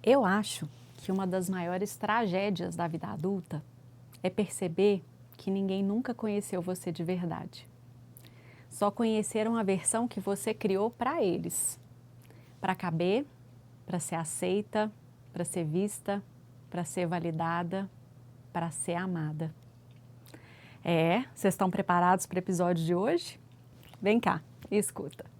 Eu acho que uma das maiores tragédias da vida adulta é perceber que ninguém nunca conheceu você de verdade. Só conheceram a versão que você criou para eles. Para caber, para ser aceita, para ser vista, para ser validada, para ser amada. Vocês estão preparados para o episódio de hoje? Vem cá e escuta.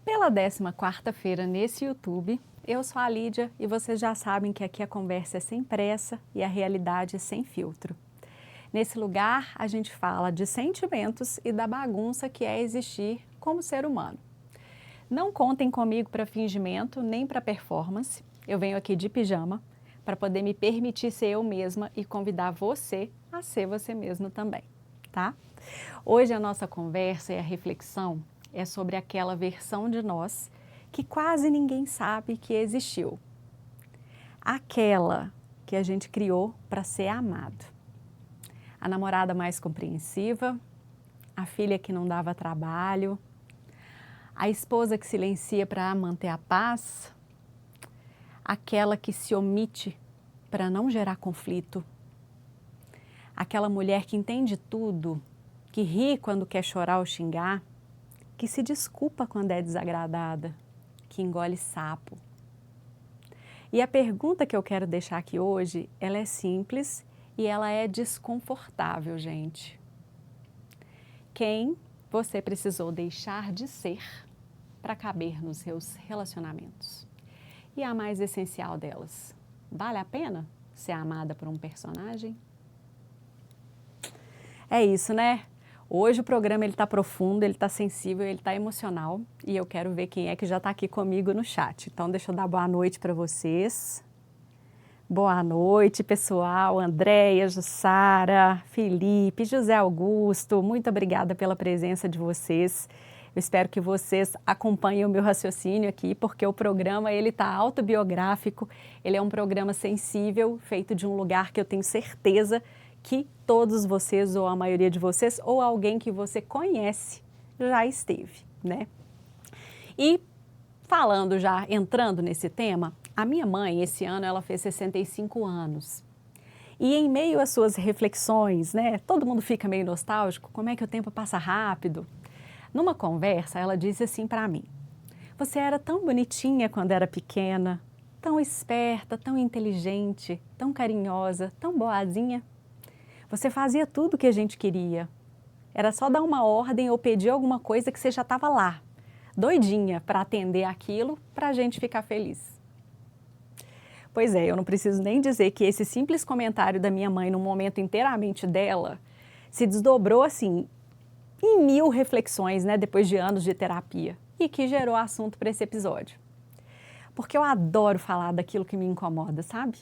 Pela 14ª nesse YouTube, eu sou a Lídia e vocês já sabem que aqui a conversa é sem pressa e a realidade é sem filtro. Nesse lugar a gente fala de sentimentos e da bagunça que é existir como ser humano. Não contem comigo para fingimento nem para performance, eu venho aqui de pijama para poder me permitir ser eu mesma e convidar você a ser você mesmo também, tá? Hoje a nossa conversa e a reflexão é sobre aquela versão de nós que quase ninguém sabe que existiu. Aquela que a gente criou para ser amado. A namorada mais compreensiva, a filha que não dava trabalho, a esposa que silencia para manter a paz, aquela que se omite para não gerar conflito, aquela mulher que entende tudo, que ri quando quer chorar ou xingar, que se desculpa quando é desagradada, que engole sapo. E a pergunta que eu quero deixar aqui hoje, ela é simples e ela é desconfortável, gente. Quem você precisou deixar de ser para caber nos seus relacionamentos? E a mais essencial delas, vale a pena ser amada por um personagem? É isso, né? Hoje o programa ele está profundo, ele está sensível, ele está emocional e eu quero ver quem é que já está aqui comigo no chat. Então deixa eu dar boa noite para vocês. Boa noite, pessoal. Andréia, Jussara, Felipe, José Augusto, muito obrigada pela presença de vocês. Eu espero que vocês acompanhem o meu raciocínio aqui, porque o programa ele está autobiográfico, ele é um programa sensível, feito de um lugar que eu tenho certeza que todos vocês, ou a maioria de vocês, ou alguém que você conhece, já esteve, né? E falando já, entrando nesse tema, a minha mãe, esse ano, ela fez 65 anos. E em meio às suas reflexões, né, todo mundo fica meio nostálgico, como é que o tempo passa rápido? Numa conversa, ela disse assim para mim: você era tão bonitinha quando era pequena, tão esperta, tão inteligente, tão carinhosa, tão boazinha. Você fazia tudo o que a gente queria. Era só dar uma ordem ou pedir alguma coisa que você já estava lá, doidinha para atender aquilo para a gente ficar feliz. Pois é, eu não preciso nem dizer que esse simples comentário da minha mãe num momento inteiramente dela se desdobrou assim em 1000 reflexões, né, depois de anos de terapia e que gerou assunto para esse episódio. Porque eu adoro falar daquilo que me incomoda, sabe?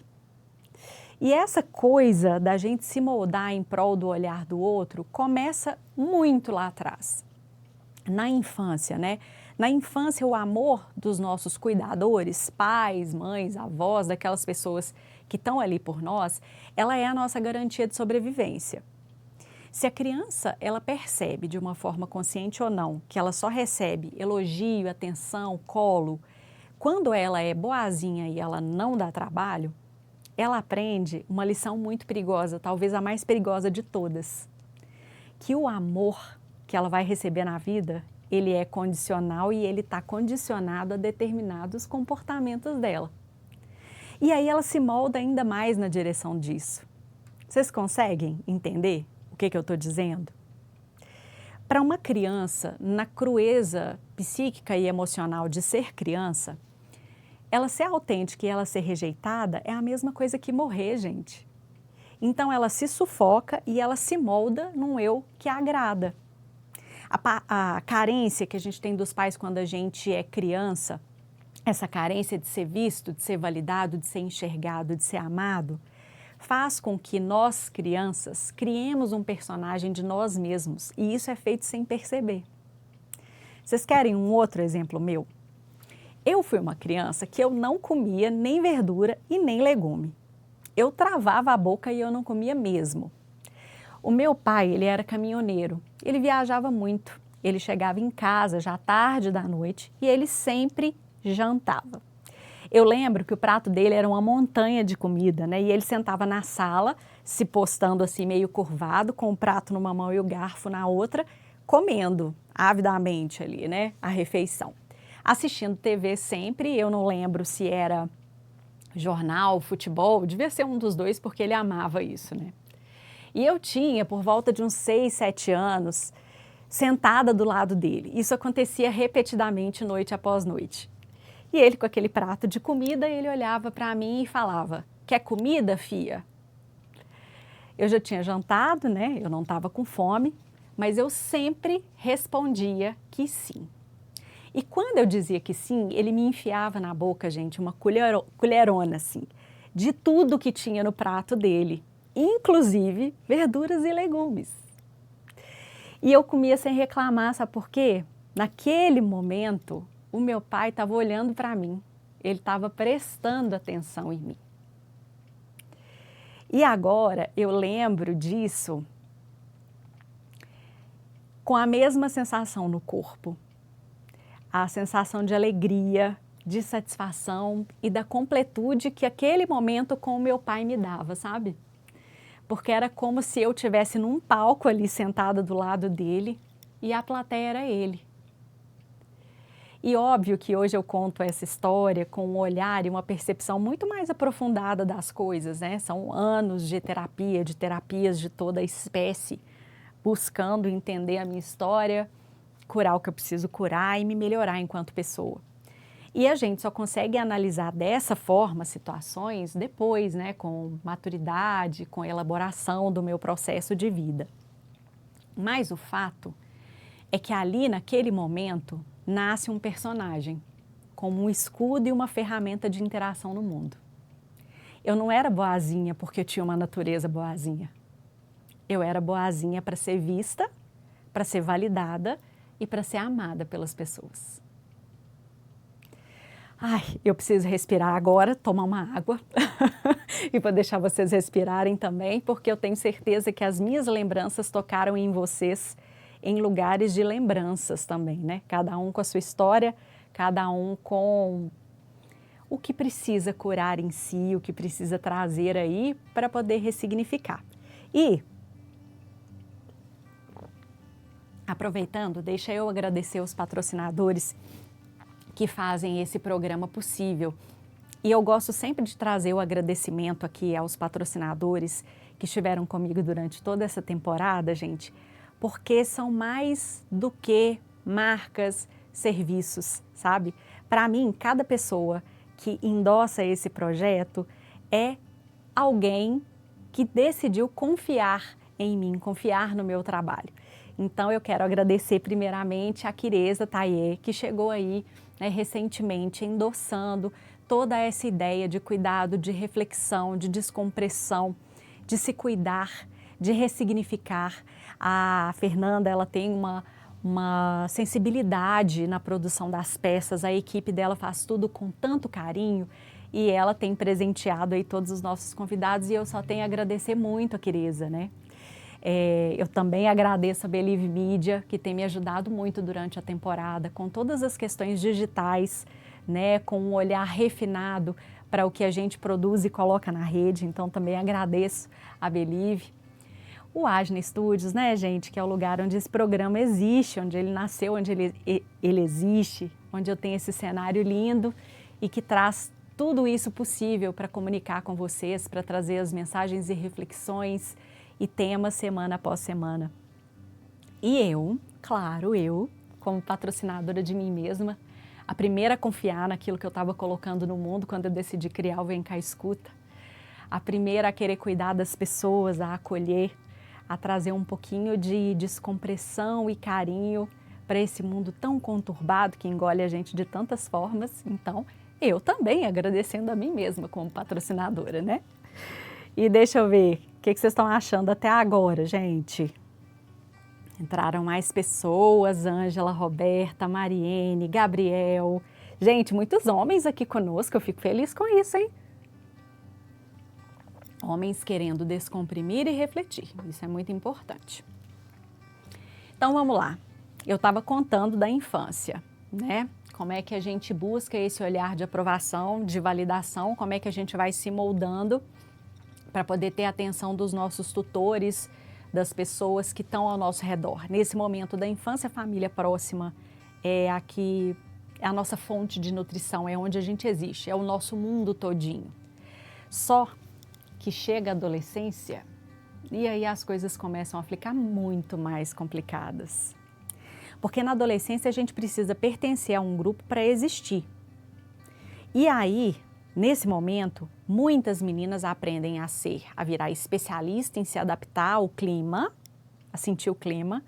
E essa coisa da gente se moldar em prol do olhar do outro começa muito lá atrás. Na infância, né? Na infância, o amor dos nossos cuidadores, pais, mães, avós, daquelas pessoas que estão ali por nós, ela é a nossa garantia de sobrevivência. Se a criança, ela percebe de uma forma consciente ou não, que ela só recebe elogio, atenção, colo, quando ela é boazinha e ela não dá trabalho, ela aprende uma lição muito perigosa, talvez a mais perigosa de todas, que o amor que ela vai receber na vida, ele é condicional e ele está condicionado a determinados comportamentos dela. E aí ela se molda ainda mais na direção disso. Vocês conseguem entender o que eu estou dizendo? Para uma criança, na crueza psíquica e emocional de ser criança, ela ser autêntica e ela ser rejeitada é a mesma coisa que morrer, gente. Então ela se sufoca e ela se molda num eu que agrada. A carência que a gente tem dos pais quando a gente é criança, essa carência de ser visto, de ser validado, de ser enxergado, de ser amado, faz com que nós, crianças, criemos um personagem de nós mesmos, e isso é feito sem perceber. Vocês querem um outro exemplo meu? Eu fui uma criança que eu não comia nem verdura e nem legume. Eu travava a boca e eu não comia mesmo. O meu pai, ele era caminhoneiro, ele viajava muito, ele chegava em casa já tarde da noite e ele sempre jantava. Eu lembro que o prato dele era uma montanha de comida, né? E ele sentava na sala, se postando assim meio curvado, com o prato numa mão e o garfo na outra, comendo avidamente ali, né? A refeição. Assistindo TV sempre, eu não lembro se era jornal, futebol, devia ser um dos dois porque ele amava isso, né? E eu tinha por volta de uns 6, 7 anos, sentada do lado dele. Isso acontecia repetidamente, noite após noite. E ele com aquele prato de comida, ele olhava para mim e falava, quer comida, fia? Eu já tinha jantado, né? Eu não estava com fome, mas eu sempre respondia que sim. E quando eu dizia que sim, ele me enfiava na boca, gente, uma colherona assim, de tudo que tinha no prato dele, inclusive verduras e legumes. E eu comia sem reclamar, sabe por quê? Naquele momento, o meu pai estava olhando para mim, ele estava prestando atenção em mim. E agora eu lembro disso com a mesma sensação no corpo. A sensação de alegria, de satisfação e da completude que aquele momento com o meu pai me dava, sabe? Porque era como se eu estivesse num palco ali sentada do lado dele e a plateia era ele. E óbvio que hoje eu conto essa história com um olhar e uma percepção muito mais aprofundada das coisas, né? São anos de terapia, de terapias de toda a espécie, buscando entender a minha história, curar o que eu preciso curar e me melhorar enquanto pessoa. E a gente só consegue analisar dessa forma situações depois, né? Com maturidade, com elaboração do meu processo de vida. Mas o fato é que ali naquele momento nasce um personagem, como um escudo e uma ferramenta de interação no mundo. Eu não era boazinha porque eu tinha uma natureza boazinha. Eu era boazinha para ser vista, para ser validada e para ser amada pelas pessoas. Ai, eu preciso respirar agora, tomar uma água e vou deixar vocês respirarem também, porque eu tenho certeza que as minhas lembranças tocaram em vocês em lugares de lembranças também, né? Cada um com a sua história, cada um com o que precisa curar em si, o que precisa trazer aí para poder ressignificar. E, aproveitando, deixa eu agradecer os patrocinadores que fazem esse programa possível. E eu gosto sempre de trazer o agradecimento aqui aos patrocinadores que estiveram comigo durante toda essa temporada, gente, porque são mais do que marcas, serviços, sabe? Para mim, cada pessoa que endossa esse projeto é alguém que decidiu confiar em mim, confiar no meu trabalho. Então, eu quero agradecer primeiramente a Quireza Taiê, que chegou aí, né, recentemente endossando toda essa ideia de cuidado, de reflexão, de descompressão, de se cuidar, de ressignificar. A Fernanda, ela tem uma sensibilidade na produção das peças, a equipe dela faz tudo com tanto carinho e ela tem presenteado aí todos os nossos convidados e eu só tenho a agradecer muito a Quireza, né? Eu também agradeço a Believe Media, que tem me ajudado muito durante a temporada, com todas as questões digitais, né, com um olhar refinado para o que a gente produz e coloca na rede, então também agradeço a Believe. O Agna Studios, né, gente, que é o lugar onde esse programa existe, onde ele nasceu, onde ele existe, onde eu tenho esse cenário lindo e que traz tudo isso possível para comunicar com vocês, para trazer as mensagens e reflexões e temas semana após semana. E eu, claro, como patrocinadora de mim mesma, A primeira a confiar naquilo que eu estava colocando no mundo quando eu decidi criar o Vem Cá Escuta. A primeira a querer cuidar das pessoas, a acolher, a trazer um pouquinho de descompressão e carinho para esse mundo tão conturbado que engole a gente de tantas formas. Então, eu também agradecendo a mim mesma como patrocinadora, né? E deixa eu ver, o que vocês estão achando até agora, gente? Entraram mais pessoas, Ângela, Roberta, Mariene, Gabriel. Gente, muitos homens aqui conosco, eu fico feliz com isso, hein? Homens querendo descomprimir e refletir, isso é muito importante. Então vamos lá, eu estava contando da infância, né? Como é que a gente busca esse olhar de aprovação, de validação, como é que a gente vai se moldando para poder ter a atenção dos nossos tutores, das pessoas que estão ao nosso redor. Nesse momento da infância, a família próxima é a nossa fonte de nutrição, é onde a gente existe, é o nosso mundo todinho. Só que chega a adolescência e aí as coisas começam a ficar muito mais complicadas. Porque na adolescência a gente precisa pertencer a um grupo para existir. E aí, nesse momento, muitas meninas aprendem a virar especialista em se adaptar ao clima, a sentir o clima,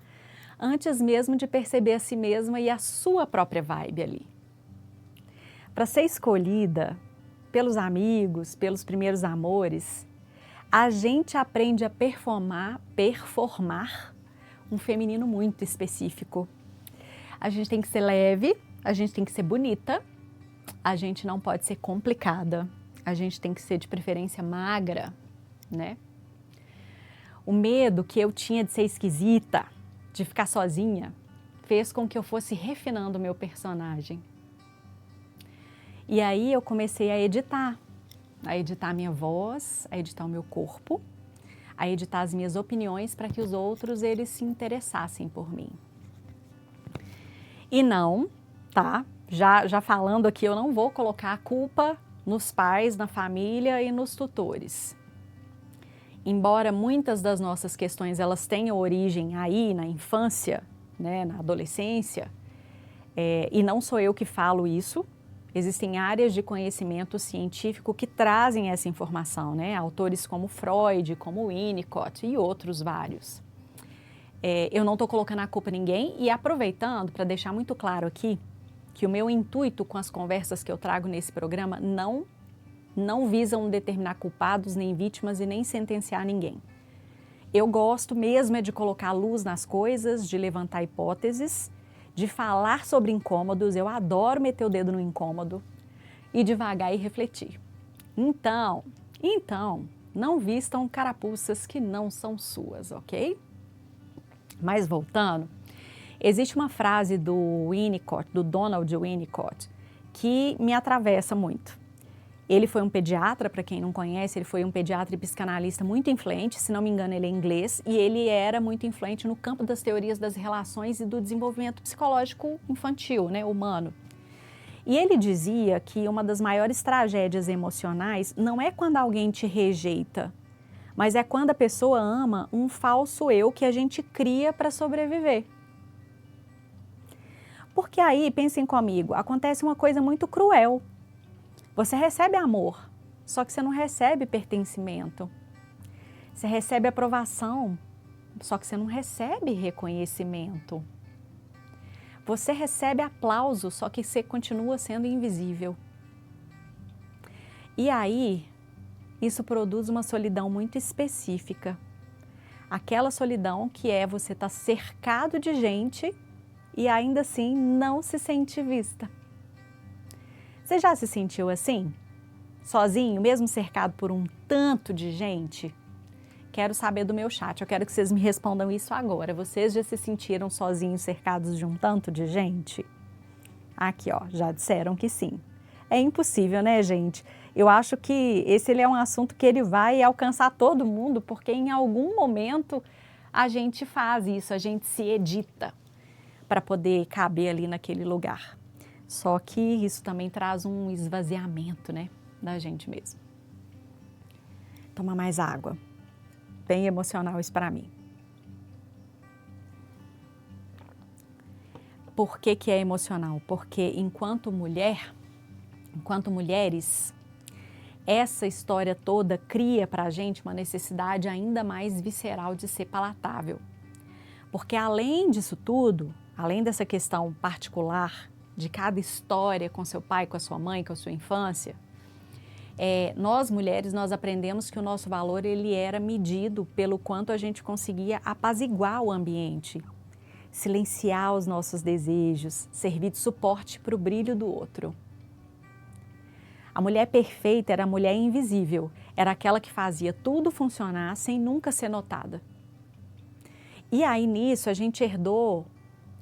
antes mesmo de perceber a si mesma e a sua própria vibe ali. Para ser escolhida pelos amigos, pelos primeiros amores, a gente aprende a performar um feminino muito específico. A gente tem que ser leve, a gente tem que ser bonita, a gente não pode ser complicada, a gente tem que ser de preferência magra, né? O medo que eu tinha de ser esquisita, de ficar sozinha, fez com que eu fosse refinando o meu personagem. E aí eu comecei a editar a minha voz, a editar o meu corpo, a editar as minhas opiniões para que os outros eles se interessassem por mim. E não, tá? Já falando aqui, eu não vou colocar a culpa nos pais, na família e nos tutores. Embora muitas das nossas questões elas tenham origem aí na infância, né, na adolescência, e não sou eu que falo isso, existem áreas de conhecimento científico que trazem essa informação, né? Autores como Freud, como Winnicott e outros vários. Eu não estou colocando a culpa em ninguém e aproveitando para deixar muito claro aqui que o meu intuito com as conversas que eu trago nesse programa não visam determinar culpados, nem vítimas e nem sentenciar ninguém. Eu gosto mesmo é de colocar luz nas coisas, de levantar hipóteses, de falar sobre incômodos, eu adoro meter o dedo no incômodo e devagar e refletir. Então, não vistam carapuças que não são suas, ok? Mas voltando, existe uma frase do Winnicott, do Donald Winnicott, que me atravessa muito. Ele foi um pediatra, para quem não conhece, ele foi um pediatra e psicanalista muito influente, se não me engano ele é inglês, e ele era muito influente no campo das teorias das relações e do desenvolvimento psicológico infantil, né, humano. E ele dizia que uma das maiores tragédias emocionais não é quando alguém te rejeita, mas é quando a pessoa ama um falso eu que a gente cria para sobreviver. Porque aí, pensem comigo, acontece uma coisa muito cruel. Você recebe amor, só que você não recebe pertencimento. Você recebe aprovação, só que você não recebe reconhecimento. Você recebe aplauso, só que você continua sendo invisível. E aí, isso produz uma solidão muito específica. Aquela solidão que é você estar cercado de gente e ainda assim não se sente vista. Você já se sentiu assim? Sozinho, mesmo cercado por um tanto de gente? Quero saber do meu chat, eu quero que vocês me respondam isso agora. Vocês já se sentiram sozinhos, cercados de um tanto de gente? Aqui, ó, já disseram que sim. É impossível, né, gente? Eu acho que ele é um assunto que ele vai alcançar todo mundo, porque em algum momento a gente faz isso, a gente se edita para poder caber ali naquele lugar. Só que isso também traz um esvaziamento, né, da gente mesmo. Toma mais água. Bem emocional isso para mim. por que que é emocional? Porque enquanto mulheres, essa história toda cria para a gente uma necessidade ainda mais visceral de ser palatável. Porque além disso tudo, além dessa questão particular de cada história com seu pai, com a sua mãe, com a sua infância, nós mulheres, nós aprendemos que o nosso valor ele era medido pelo quanto a gente conseguia apaziguar o ambiente, silenciar os nossos desejos, servir de suporte para o brilho do outro. A mulher perfeita era a mulher invisível, era aquela que fazia tudo funcionar sem nunca ser notada. E aí nisso a gente herdou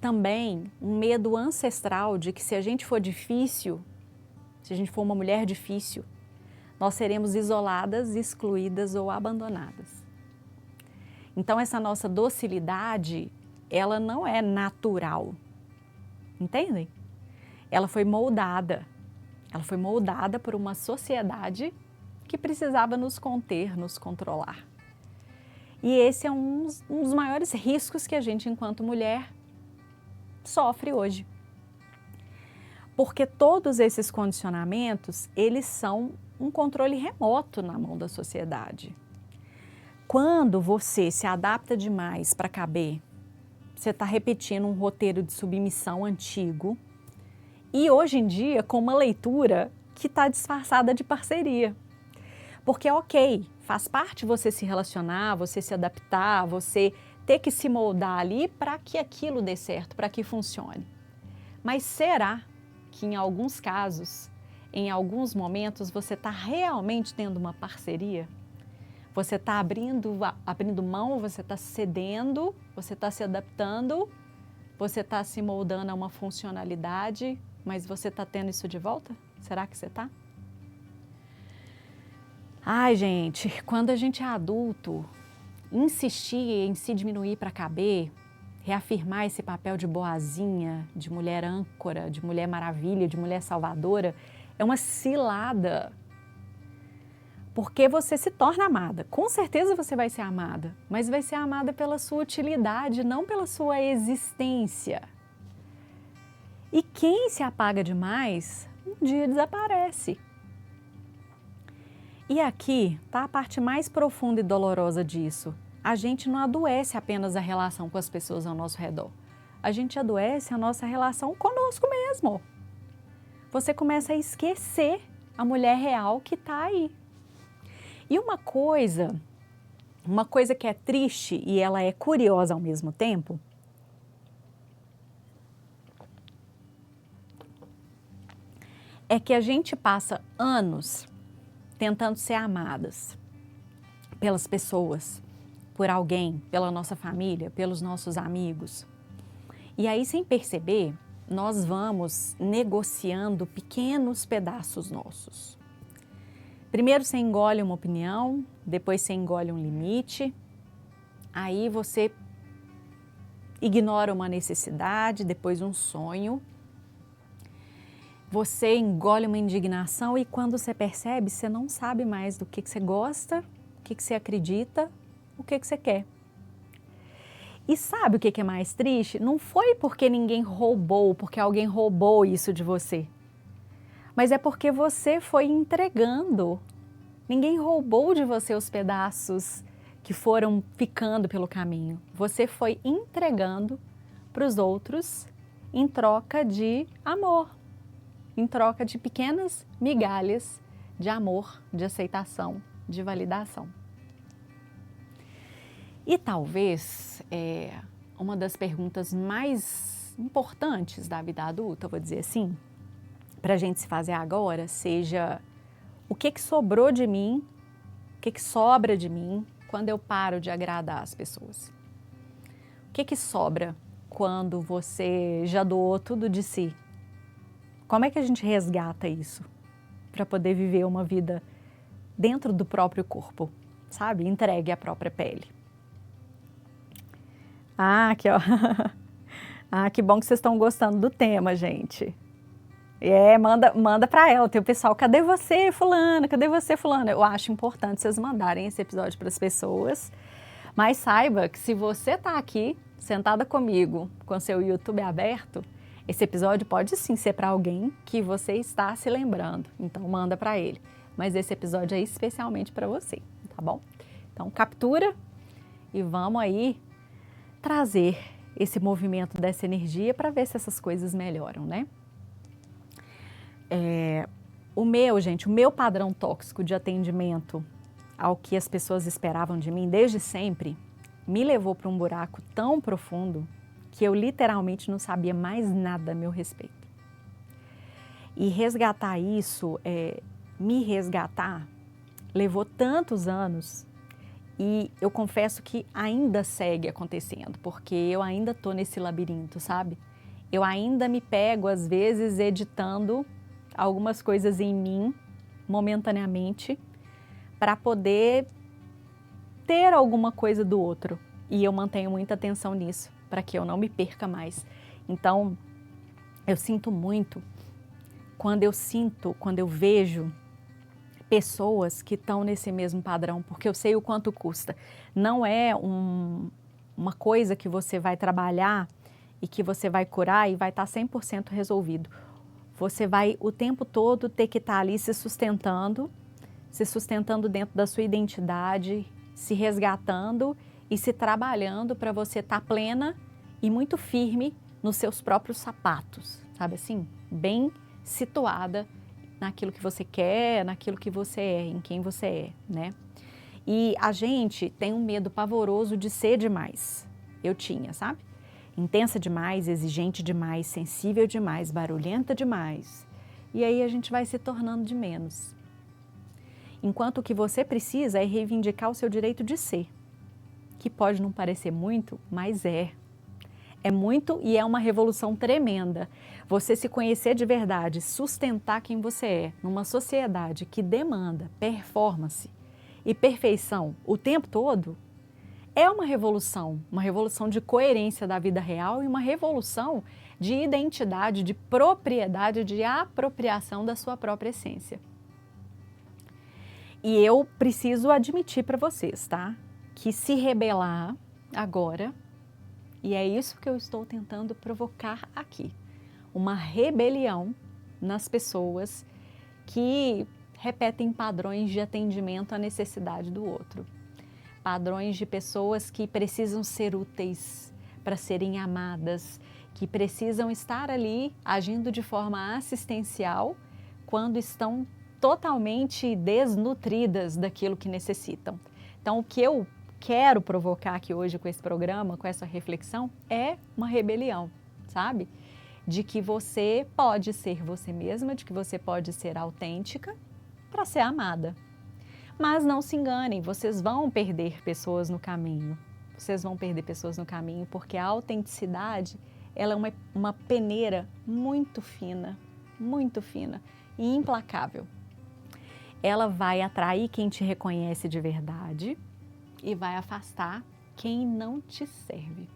também um medo ancestral de que se a gente for difícil, se a gente for uma mulher difícil, nós seremos isoladas, excluídas ou abandonadas. Então essa nossa docilidade, ela não é natural, entendem? Ela foi moldada por uma sociedade que precisava nos conter, nos controlar. E esse é um dos maiores riscos que a gente, enquanto mulher, sofre hoje. Porque todos esses condicionamentos, eles são um controle remoto na mão da sociedade. Quando você se adapta demais para caber, você está repetindo um roteiro de submissão antigo e hoje em dia com uma leitura que está disfarçada de parceria. Porque ok, faz parte você se relacionar, você se adaptar, você ter que se moldar ali para que aquilo dê certo, para que funcione. Mas será que em alguns casos, em alguns momentos, você está realmente tendo uma parceria? Você está abrindo mão, você está cedendo, você está se adaptando, você está se moldando a uma funcionalidade, mas você está tendo isso de volta? Será que você está? Ai, gente, quando a gente é adulto, insistir em se diminuir para caber, reafirmar esse papel de boazinha, de mulher âncora, de mulher maravilha, de mulher salvadora, é uma cilada. Porque você se torna amada. Com certeza você vai ser amada, mas vai ser amada pela sua utilidade, não pela sua existência. E quem se apaga demais, um dia desaparece. E aqui está a parte mais profunda e dolorosa disso. A gente não adoece apenas a relação com as pessoas ao nosso redor. A gente adoece a nossa relação conosco mesmo. Você começa a esquecer a mulher real que está aí. E uma coisa que é triste e ela é curiosa ao mesmo tempo, é que a gente passa anos tentando ser amadas pelas pessoas, por alguém, pela nossa família, pelos nossos amigos. E aí, sem perceber, nós vamos negociando pequenos pedaços nossos. Primeiro você engole uma opinião, depois você engole um limite, aí você ignora uma necessidade, depois um sonho. Você engole uma indignação e quando você percebe, você não sabe mais do que você gosta, o que você acredita, o que você quer. E sabe o que é mais triste? Não foi porque ninguém roubou, porque alguém roubou isso de você. Mas é porque você foi entregando. Ninguém roubou de você os pedaços que foram ficando pelo caminho. Você foi entregando para os outros em troca de amor. Em troca de pequenas migalhas de amor, de aceitação, de validação. E talvez uma das perguntas mais importantes da vida adulta, vou dizer assim, para a gente se fazer agora, seja o que sobrou de mim, o que sobra de mim quando eu paro de agradar as pessoas? O que sobra quando você já doou tudo de si? Como é que a gente resgata isso para poder viver uma vida dentro do próprio corpo, sabe? Entregue à própria pele. Ah, aqui ó. Ah, que bom que vocês estão gostando do tema, gente. Manda para ela. Tem o pessoal, cadê você, fulana? Cadê você, fulana? Eu acho importante vocês mandarem esse episódio para as pessoas. Mas saiba que se você está aqui, sentada comigo, com seu YouTube aberto, Esse episódio pode sim ser para alguém que você está se lembrando, então manda para ele. Mas esse episódio é especialmente para você, tá bom? Então captura e vamos aí trazer esse movimento dessa energia para ver se essas coisas melhoram, né? O meu padrão tóxico de atendimento ao que as pessoas esperavam de mim desde sempre me levou para um buraco tão profundo que eu literalmente não sabia mais nada a meu respeito. E resgatar isso, me resgatar, levou tantos anos e eu confesso que ainda segue acontecendo, porque eu ainda estou nesse labirinto, sabe? Eu ainda me pego, às vezes, editando algumas coisas em mim, momentaneamente, para poder ter alguma coisa do outro. E eu mantenho muita atenção nisso, para que eu não me perca mais. Então, eu sinto muito quando eu vejo pessoas que estão nesse mesmo padrão, porque eu sei o quanto custa. Não é uma coisa que você vai trabalhar e que você vai curar e vai estar 100% resolvido. Você vai o tempo todo ter que estar ali se sustentando dentro da sua identidade, se resgatando e se trabalhando para você estar plena e muito firme nos seus próprios sapatos, sabe assim? Bem situada naquilo que você quer, naquilo que você é, em quem você é, né? E a gente tem um medo pavoroso de ser demais. Eu tinha, sabe? Intensa demais, exigente demais, sensível demais, barulhenta demais. E aí a gente vai se tornando de menos. Enquanto o que você precisa é reivindicar o seu direito de ser, que pode não parecer muito, mas é. É muito e é uma revolução tremenda. Você se conhecer de verdade, sustentar quem você é, numa sociedade que demanda performance e perfeição o tempo todo, é uma revolução de coerência da vida real e uma revolução de identidade, de propriedade, de apropriação da sua própria essência. E eu preciso admitir para vocês, tá? Que se rebelar agora, e é isso que eu estou tentando provocar aqui, uma rebelião nas pessoas que repetem padrões de atendimento à necessidade do outro. Padrões de pessoas que precisam ser úteis para serem amadas, que precisam estar ali agindo de forma assistencial quando estão totalmente desnutridas daquilo que necessitam. Então, o que eu quero provocar aqui hoje com esse programa, com essa reflexão, é uma rebelião, sabe? De que você pode ser você mesma, de que você pode ser autêntica para ser amada. Mas não se enganem, vocês vão perder pessoas no caminho. Vocês vão perder pessoas no caminho porque a autenticidade, ela é uma peneira muito fina e implacável. Ela vai atrair quem te reconhece de verdade e vai afastar quem não te serve.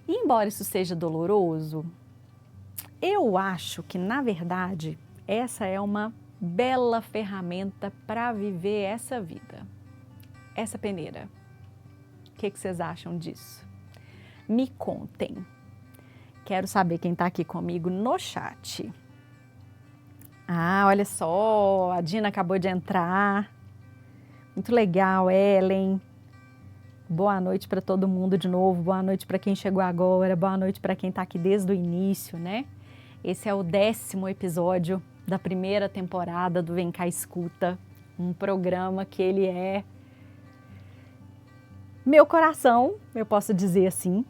E embora isso seja doloroso, eu acho que, na verdade, essa é uma bela ferramenta para viver essa vida, essa peneira. O que vocês acham disso? Me contem. Quero saber quem está aqui comigo no chat. Ah, olha só, a Dina acabou de entrar. Muito legal, Ellen. Boa noite para todo mundo de novo, boa noite para quem chegou agora, boa noite para quem está aqui desde o início, né? Esse é o 10º episódio da primeira temporada do Vem Cá Escuta, um programa que ele é meu coração, eu posso dizer assim.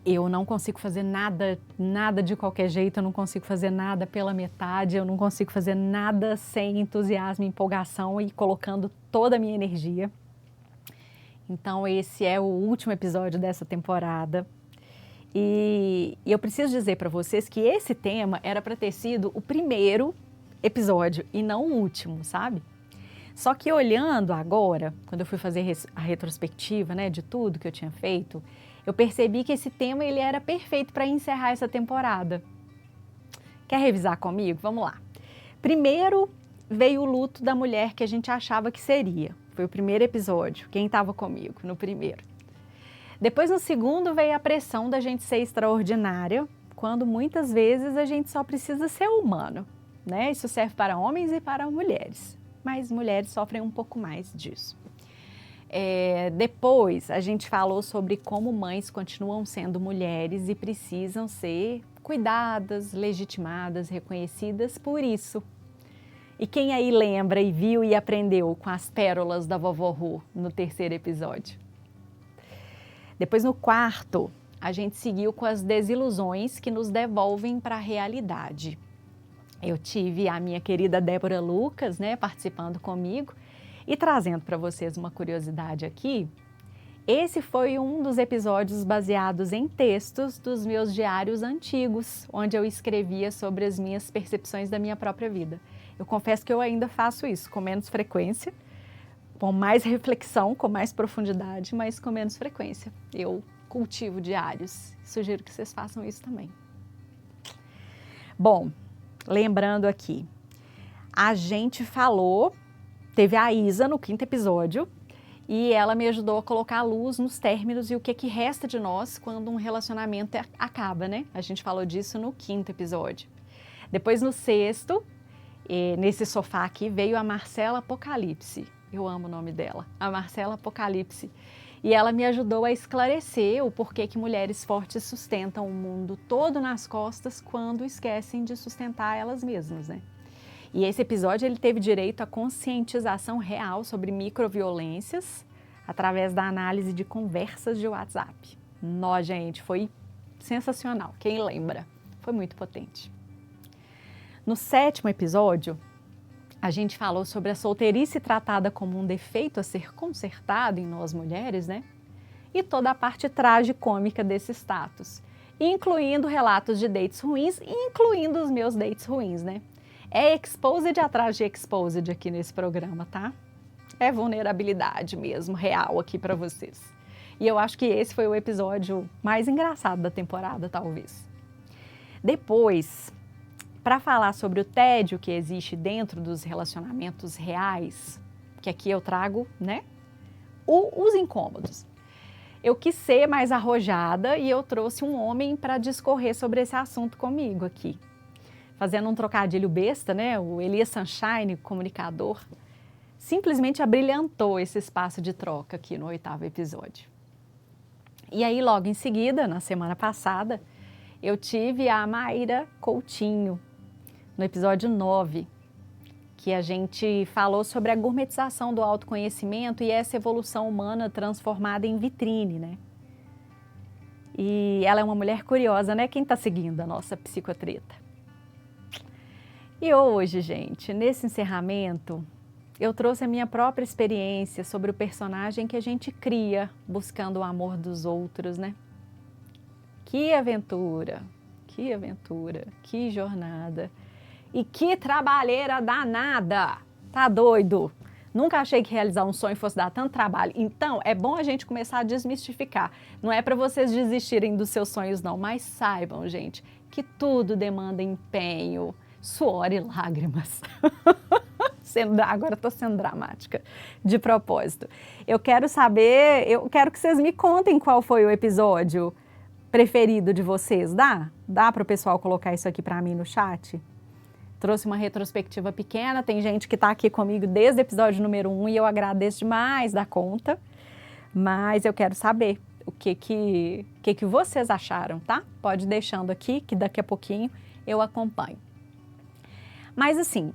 Eu não consigo fazer nada de qualquer jeito, eu não consigo fazer nada pela metade, eu não consigo fazer nada sem entusiasmo, empolgação e colocando toda a minha energia. Então esse é o último episódio dessa temporada. E eu preciso dizer para vocês que esse tema era para ter sido o primeiro episódio e não o último, sabe? Só que olhando agora, quando eu fui fazer a retrospectiva, né, de tudo que eu tinha feito, eu percebi que esse tema ele era perfeito para encerrar essa temporada. Quer revisar comigo? Vamos lá. Primeiro veio o luto da mulher que a gente achava que seria. Foi o primeiro episódio. Quem estava comigo no primeiro? Depois, no segundo, veio a pressão da gente ser extraordinária, quando muitas vezes a gente só precisa ser humano, né? Isso serve para homens e para mulheres, mas mulheres sofrem um pouco mais disso. Depois, a gente falou sobre como mães continuam sendo mulheres e precisam ser cuidadas, legitimadas, reconhecidas por isso. E quem aí lembra e viu e aprendeu com as pérolas da vovó Ru no terceiro episódio? Depois, no quarto, a gente seguiu com as desilusões que nos devolvem para a realidade. Eu tive a minha querida Débora Lucas, né, participando comigo e trazendo para vocês uma curiosidade aqui. Esse foi um dos episódios baseados em textos dos meus diários antigos, onde eu escrevia sobre as minhas percepções da minha própria vida. Eu confesso que eu ainda faço isso com menos frequência, com mais reflexão, com mais profundidade, mas com menos frequência. Eu cultivo diários. Sugiro que vocês façam isso também. Bom, lembrando aqui, a gente teve a Isa no quinto episódio e ela me ajudou a colocar a luz nos términos e o que resta de nós quando um relacionamento acaba, né? A gente falou disso no quinto episódio. Depois, no sexto, nesse sofá aqui, veio a Marcela Apocalipse. Eu amo o nome dela, a Marcela Apocalipse. E ela me ajudou a esclarecer o porquê que mulheres fortes sustentam o mundo todo nas costas quando esquecem de sustentar elas mesmas, né? E esse episódio ele teve direito à conscientização real sobre microviolências através da análise de conversas de WhatsApp. Nó, gente, foi sensacional. Quem lembra? Foi muito potente. No sétimo episódio, a gente falou sobre a solteirice tratada como um defeito a ser consertado em nós mulheres, né? E toda a parte tragicômica desse status, incluindo relatos de dates ruins, incluindo os meus dates ruins, né? É exposed atrás de exposed aqui nesse programa, tá? É vulnerabilidade mesmo, real aqui para vocês. E eu acho que esse foi o episódio mais engraçado da temporada, talvez. Depois, para falar sobre o tédio que existe dentro dos relacionamentos reais, que aqui eu trago, né, os incômodos. Eu quis ser mais arrojada e eu trouxe um homem para discorrer sobre esse assunto comigo aqui. Fazendo um trocadilho besta, né, o Elias Sunshine, comunicador, simplesmente abrilhantou esse espaço de troca aqui no oitavo episódio. E aí, logo em seguida, na semana passada, eu tive a Mayra Coutinho, no episódio 9, que a gente falou sobre a gourmetização do autoconhecimento e essa evolução humana transformada em vitrine, né? E ela é uma mulher curiosa, né? Quem está seguindo a nossa psicotreta? E hoje, gente, nesse encerramento, eu trouxe a minha própria experiência sobre o personagem que a gente cria buscando o amor dos outros, né? Que aventura, que jornada. E que trabalheira danada! Tá doido? Nunca achei que realizar um sonho fosse dar tanto trabalho. Então, é bom a gente começar a desmistificar. Não é para vocês desistirem dos seus sonhos, não. Mas saibam, gente, que tudo demanda empenho, suor e lágrimas. Agora estou sendo dramática, de propósito. Eu quero que vocês me contem qual foi o episódio preferido de vocês. Dá para o pessoal colocar isso aqui para mim no chat? Trouxe uma retrospectiva pequena, tem gente que está aqui comigo desde o episódio número 1 e eu agradeço demais da conta, mas eu quero saber o que vocês acharam, tá? Pode ir deixando aqui, que daqui a pouquinho eu acompanho. Mas assim,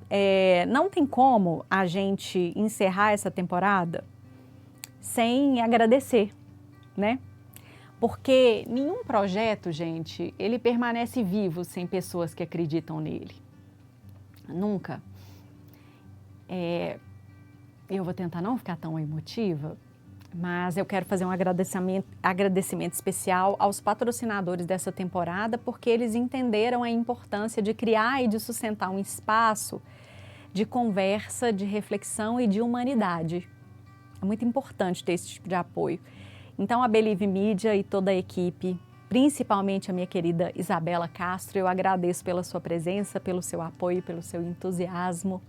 não tem como a gente encerrar essa temporada sem agradecer, né? Porque nenhum projeto, gente, ele permanece vivo sem pessoas que acreditam nele. Nunca. Eu vou tentar não ficar tão emotiva, mas eu quero fazer um agradecimento especial aos patrocinadores dessa temporada, porque eles entenderam a importância de criar e de sustentar um espaço de conversa, de reflexão e de humanidade. É muito importante ter esse tipo de apoio. Então, a Believe Media e toda a equipe, principalmente a minha querida Isabela Castro, eu agradeço pela sua presença, pelo seu apoio, pelo seu entusiasmo.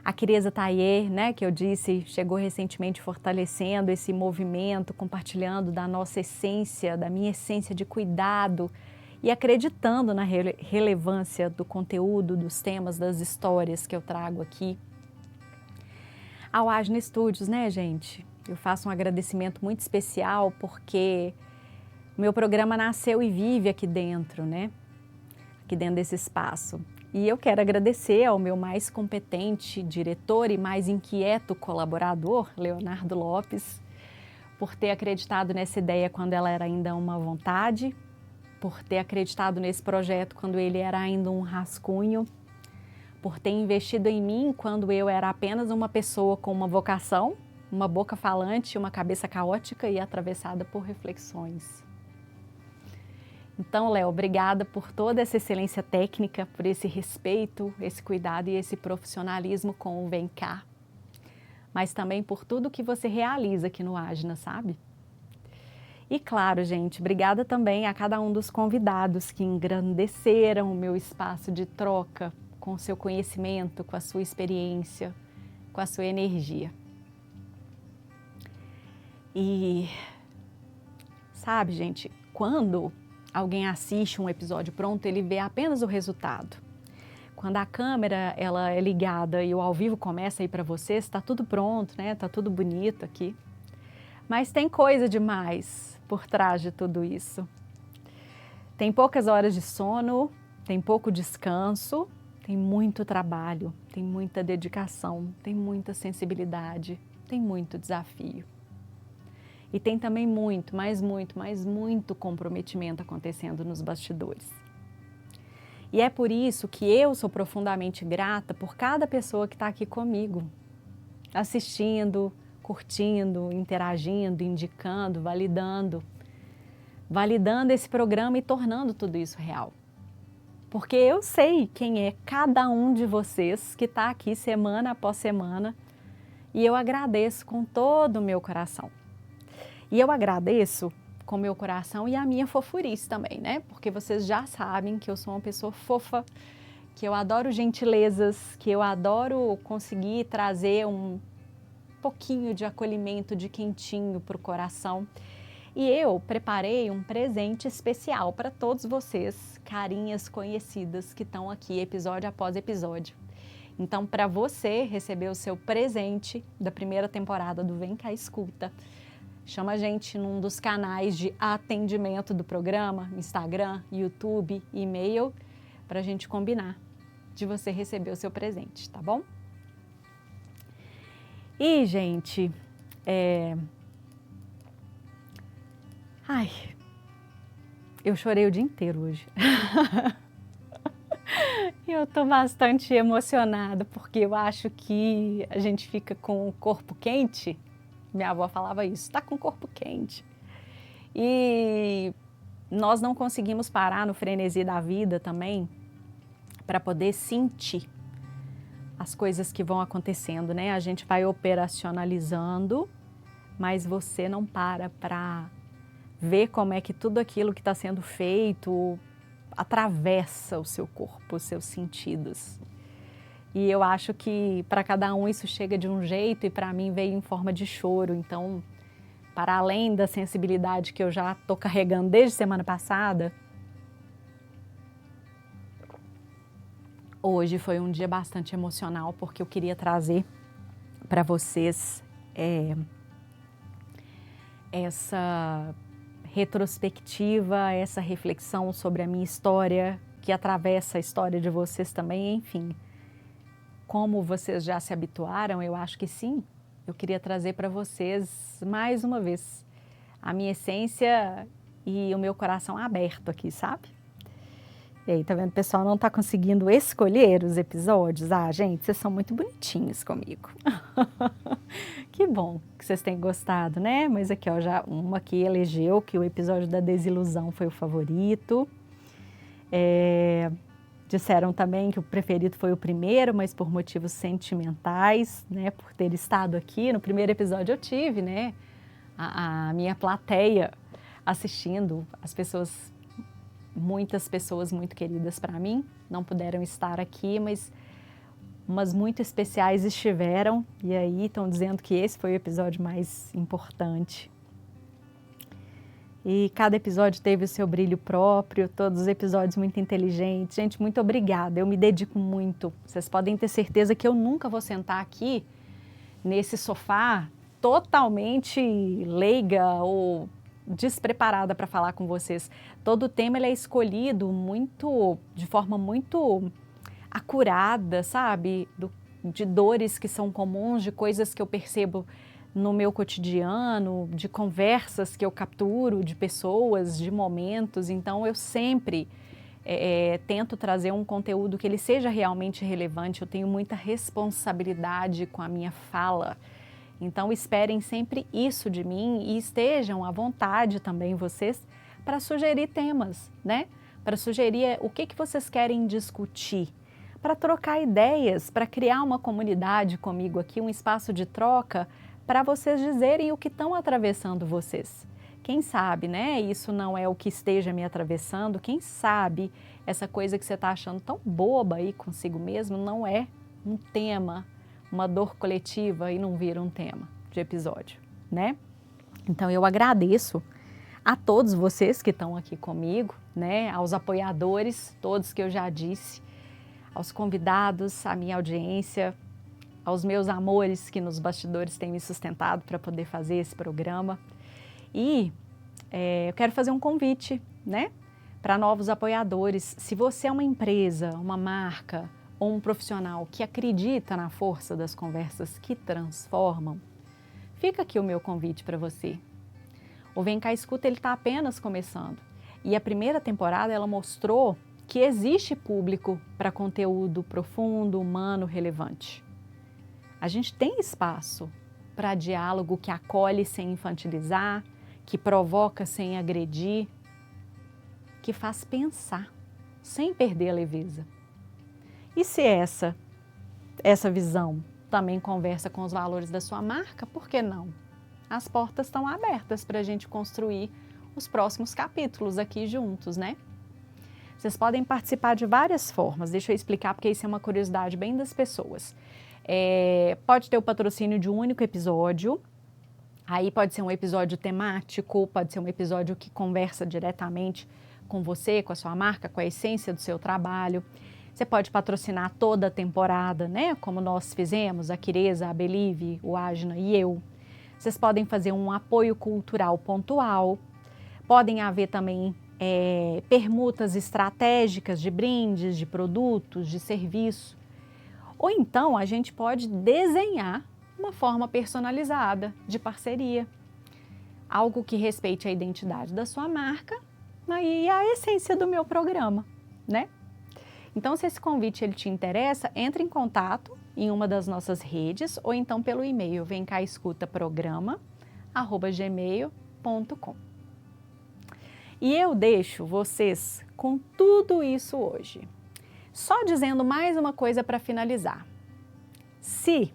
A Queresa Tayer, né, que eu disse, chegou recentemente fortalecendo esse movimento, compartilhando da nossa essência, da minha essência de cuidado e acreditando na relevância do conteúdo, dos temas, das histórias que eu trago aqui. Ao Agna Studios, né, gente? Eu faço um agradecimento muito especial porque o meu programa nasceu e vive aqui dentro, né? Aqui dentro desse espaço. E eu quero agradecer ao meu mais competente diretor e mais inquieto colaborador, Leonardo Lopes, por ter acreditado nessa ideia quando ela era ainda uma vontade, por ter acreditado nesse projeto quando ele era ainda um rascunho, por ter investido em mim quando eu era apenas uma pessoa com uma vocação, uma boca falante, uma cabeça caótica e atravessada por reflexões. Então, Léo, obrigada por toda essa excelência técnica, por esse respeito, esse cuidado e esse profissionalismo com o Vem Cá, mas também por tudo que você realiza aqui no Agna, sabe? E claro, gente, obrigada também a cada um dos convidados que engrandeceram o meu espaço de troca com o seu conhecimento, com a sua experiência, com a sua energia. E, sabe, gente, quando alguém assiste um episódio pronto, ele vê apenas o resultado. Quando a câmera ela é ligada e o ao vivo começa aí para vocês, está tudo pronto, né? Tá tudo bonito aqui. Mas tem coisa demais por trás de tudo isso. Tem poucas horas de sono, tem pouco descanso, tem muito trabalho, tem muita dedicação, tem muita sensibilidade, tem muito desafio. E tem também muito, mas muito comprometimento acontecendo nos bastidores. E é por isso que eu sou profundamente grata por cada pessoa que está aqui comigo, assistindo, curtindo, interagindo, indicando, validando esse programa e tornando tudo isso real. Porque eu sei quem é cada um de vocês que está aqui semana após semana e eu agradeço com todo o meu coração. E eu agradeço com o meu coração e a minha fofurice também, né? Porque vocês já sabem que eu sou uma pessoa fofa, que eu adoro gentilezas, que eu adoro conseguir trazer um pouquinho de acolhimento, de quentinho para o coração. E eu preparei um presente especial para todos vocês, carinhas conhecidas que estão aqui episódio após episódio. Então, para você receber o seu presente da primeira temporada do Vem Cá Escuta, chama a gente num dos canais de atendimento do programa, Instagram, YouTube, e-mail, para a gente combinar de você receber o seu presente, tá bom? E, gente, eu chorei o dia inteiro hoje. Eu tô bastante emocionada, porque eu acho que a gente fica com o corpo quente. Minha avó falava isso, tá com o corpo quente. E nós não conseguimos parar no frenesi da vida também para poder sentir as coisas que vão acontecendo, né? A gente vai operacionalizando, mas você não para ver como é que tudo aquilo que está sendo feito atravessa o seu corpo, os seus sentidos. E eu acho que para cada um isso chega de um jeito e para mim veio em forma de choro. Então, para além da sensibilidade que eu já estou carregando desde semana passada, hoje foi um dia bastante emocional porque eu queria trazer para vocês essa retrospectiva, essa reflexão sobre a minha história, que atravessa a história de vocês também, enfim. Como vocês já se habituaram, eu acho que sim, eu queria trazer para vocês mais uma vez a minha essência e o meu coração aberto aqui, sabe? E aí, tá vendo? O pessoal não tá conseguindo escolher os episódios. Ah, gente, vocês são muito bonitinhos comigo. Que bom que vocês têm gostado, né? Mas aqui, ó, já uma aqui elegeu que o episódio da desilusão foi o favorito. Disseram também que o preferido foi o primeiro, mas por motivos sentimentais, né? Por ter estado aqui. No primeiro episódio eu tive, né? A minha plateia assistindo, as pessoas, muitas pessoas muito queridas para mim, não puderam estar aqui, mas umas muito especiais estiveram, e aí estão dizendo que esse foi o episódio mais importante. E cada episódio teve o seu brilho próprio, todos os episódios muito inteligentes. Gente, muito obrigada, eu me dedico muito. Vocês podem ter certeza que eu nunca vou sentar aqui nesse sofá totalmente leiga ou despreparada para falar com vocês. Todo o tema ele é escolhido de forma muito acurada, sabe? De dores que são comuns, de coisas que eu percebo no meu cotidiano, de conversas que eu capturo, de pessoas, de momentos. Então eu sempre tento trazer um conteúdo que ele seja realmente relevante. Eu tenho muita responsabilidade com a minha fala. Então esperem sempre isso de mim e estejam à vontade também vocês para sugerir temas, né? Para sugerir o que vocês querem discutir, para trocar ideias, para criar uma comunidade comigo aqui, um espaço de troca para vocês dizerem o que estão atravessando vocês. Quem sabe, né? Isso não é o que esteja me atravessando. Quem sabe essa coisa que você está achando tão boba aí consigo mesmo não é um tema, uma dor coletiva e não vira um tema de episódio, né? Então eu agradeço a todos vocês que estão aqui comigo, né? Aos apoiadores, todos que eu já disse, aos convidados, à minha audiência, aos meus amores que nos bastidores têm me sustentado para poder fazer esse programa. E eu quero fazer um convite, né? Para novos apoiadores. Se você é uma empresa, uma marca ou um profissional que acredita na força das conversas que transformam, fica aqui o meu convite para você. O Vem Cá Escuta ele está apenas começando e a primeira temporada ela mostrou que existe público para conteúdo profundo, humano, relevante. A gente tem espaço para diálogo que acolhe sem infantilizar, que provoca sem agredir, que faz pensar sem perder a leveza. E se essa visão também conversa com os valores da sua marca, por que não? As portas estão abertas para a gente construir os próximos capítulos aqui juntos, né? Vocês podem participar de várias formas, deixa eu explicar porque isso é uma curiosidade bem das pessoas. Pode ter o patrocínio de um único episódio, aí pode ser um episódio temático, pode ser um episódio que conversa diretamente com você, com a sua marca, com a essência do seu trabalho. Você pode patrocinar toda a temporada, né? Como nós fizemos, a Quireza, a Believe, o Agna e eu. Vocês podem fazer um apoio cultural pontual, podem haver também permutas estratégicas de brindes, de produtos, de serviço. Ou então a gente pode desenhar uma forma personalizada de parceria, algo que respeite a identidade da sua marca e a essência do meu programa, né? Então, se esse convite ele te interessa, entre em contato em uma das nossas redes ou então pelo e-mail vemcaescutaprograma@gmail.com. E eu deixo vocês com tudo isso hoje. Só dizendo mais uma coisa para finalizar. Se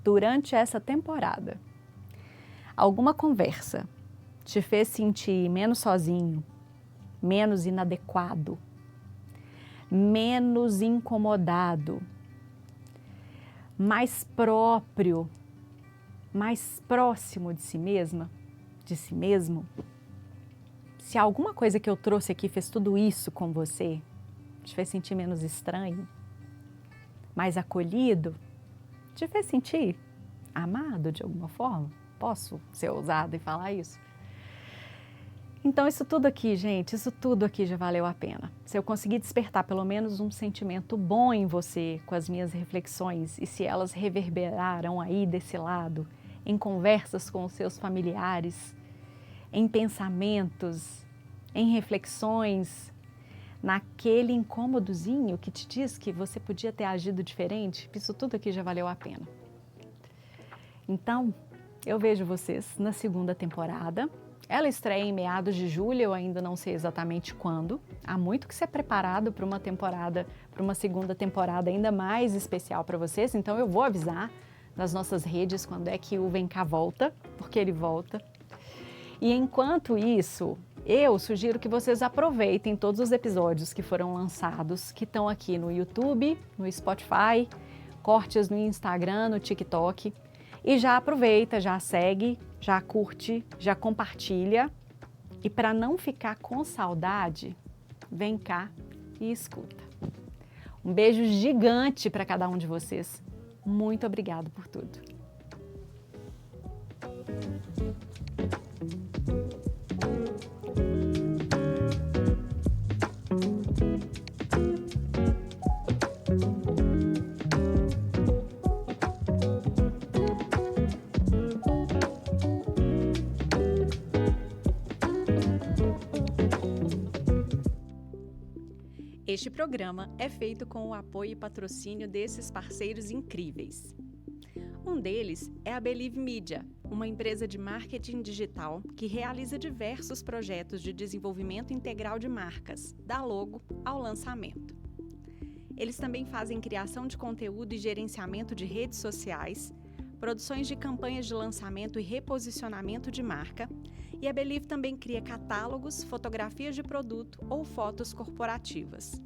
durante essa temporada alguma conversa te fez sentir menos sozinho, menos inadequado, menos incomodado, mais próprio, mais próximo de si mesma, de si mesmo, se alguma coisa que eu trouxe aqui fez tudo isso com você, te fez sentir menos estranho, mais acolhido, te fez sentir amado de alguma forma? Posso ser ousada e falar isso? Então isso tudo aqui, gente, isso tudo aqui já valeu a pena. Se eu conseguir despertar pelo menos um sentimento bom em você com as minhas reflexões e se elas reverberaram aí desse lado, em conversas com os seus familiares, em pensamentos, em reflexões, naquele incômodozinho que te diz que você podia ter agido diferente, isso tudo aqui já valeu a pena. Então, eu vejo vocês na segunda temporada. Ela estreia em meados de julho, eu ainda não sei exatamente quando. Há muito que ser preparado para uma temporada, para uma segunda temporada ainda mais especial para vocês. Então eu vou avisar nas nossas redes quando é que o Vem Cá volta, porque ele volta. E enquanto isso, Eu sugiro que vocês aproveitem todos os episódios que foram lançados, que estão aqui no YouTube, no Spotify, cortes no Instagram, no TikTok. E já aproveita, já segue, já curte, já compartilha. E para não ficar com saudade, vem cá e escuta. Um beijo gigante para cada um de vocês. Muito obrigado por tudo. Este programa é feito com o apoio e patrocínio desses parceiros incríveis. Um deles é a Believe Media, uma empresa de marketing digital que realiza diversos projetos de desenvolvimento integral de marcas, da logo ao lançamento. Eles também fazem criação de conteúdo e gerenciamento de redes sociais, produções de campanhas de lançamento e reposicionamento de marca, e a Believe também cria catálogos, fotografias de produto ou fotos corporativas.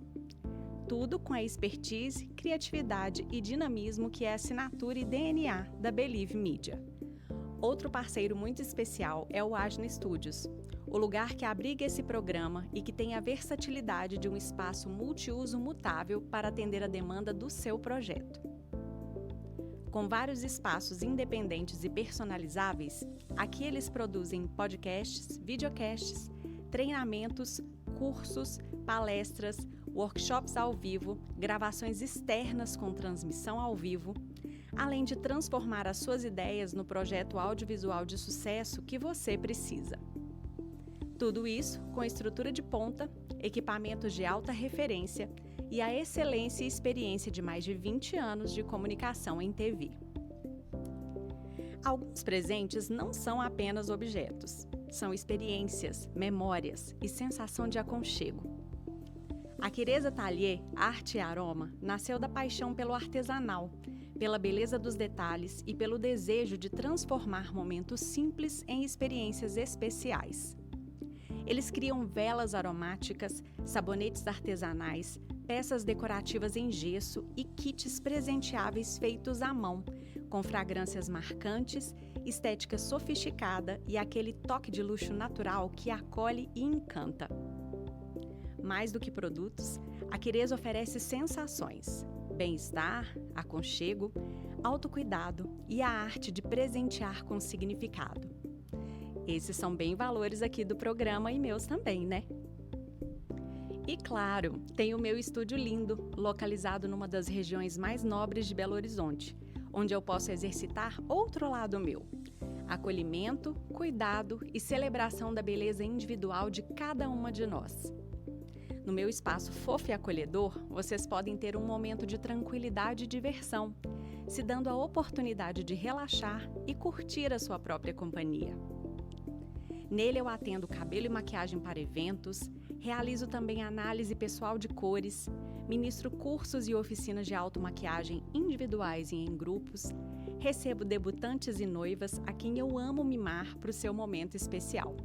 Tudo com a expertise, criatividade e dinamismo que é a assinatura e DNA da Believe Media. Outro parceiro muito especial é o Agna Studios, o lugar que abriga esse programa e que tem a versatilidade de um espaço multiuso mutável para atender a demanda do seu projeto. Com vários espaços independentes e personalizáveis, aqui eles produzem podcasts, videocasts, treinamentos, cursos, palestras, workshops ao vivo, gravações externas com transmissão ao vivo, além de transformar as suas ideias no projeto audiovisual de sucesso que você precisa. Tudo isso com estrutura de ponta, equipamentos de alta referência e a excelência e experiência de mais de 20 anos de comunicação em TV. Alguns presentes não são apenas objetos, são experiências, memórias e sensação de aconchego. A Queresa Talher Arte e Aroma nasceu da paixão pelo artesanal, pela beleza dos detalhes e pelo desejo de transformar momentos simples em experiências especiais. Eles criam velas aromáticas, sabonetes artesanais, peças decorativas em gesso e kits presenteáveis feitos à mão, com fragrâncias marcantes, estética sofisticada e aquele toque de luxo natural que acolhe e encanta. Mais do que produtos, a Queresa oferece sensações, bem-estar, aconchego, autocuidado e a arte de presentear com significado. Esses são bem valores aqui do programa e meus também, né? E claro, tem o meu estúdio lindo, localizado numa das regiões mais nobres de Belo Horizonte, onde eu posso exercitar outro lado meu: acolhimento, cuidado e celebração da beleza individual de cada uma de nós. No meu espaço fofo e acolhedor, vocês podem ter um momento de tranquilidade e diversão, se dando a oportunidade de relaxar e curtir a sua própria companhia. Nele eu atendo cabelo e maquiagem para eventos, realizo também análise pessoal de cores, ministro cursos e oficinas de automaquiagem individuais e em grupos, recebo debutantes e noivas a quem eu amo mimar para o seu momento especial.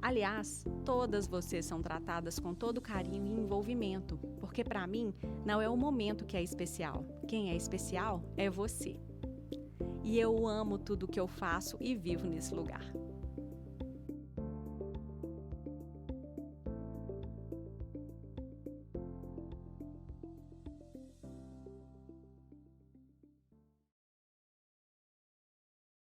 Aliás, todas vocês são tratadas com todo carinho e envolvimento, porque para mim não é o momento que é especial, quem é especial é você. E eu amo tudo o que eu faço e vivo nesse lugar.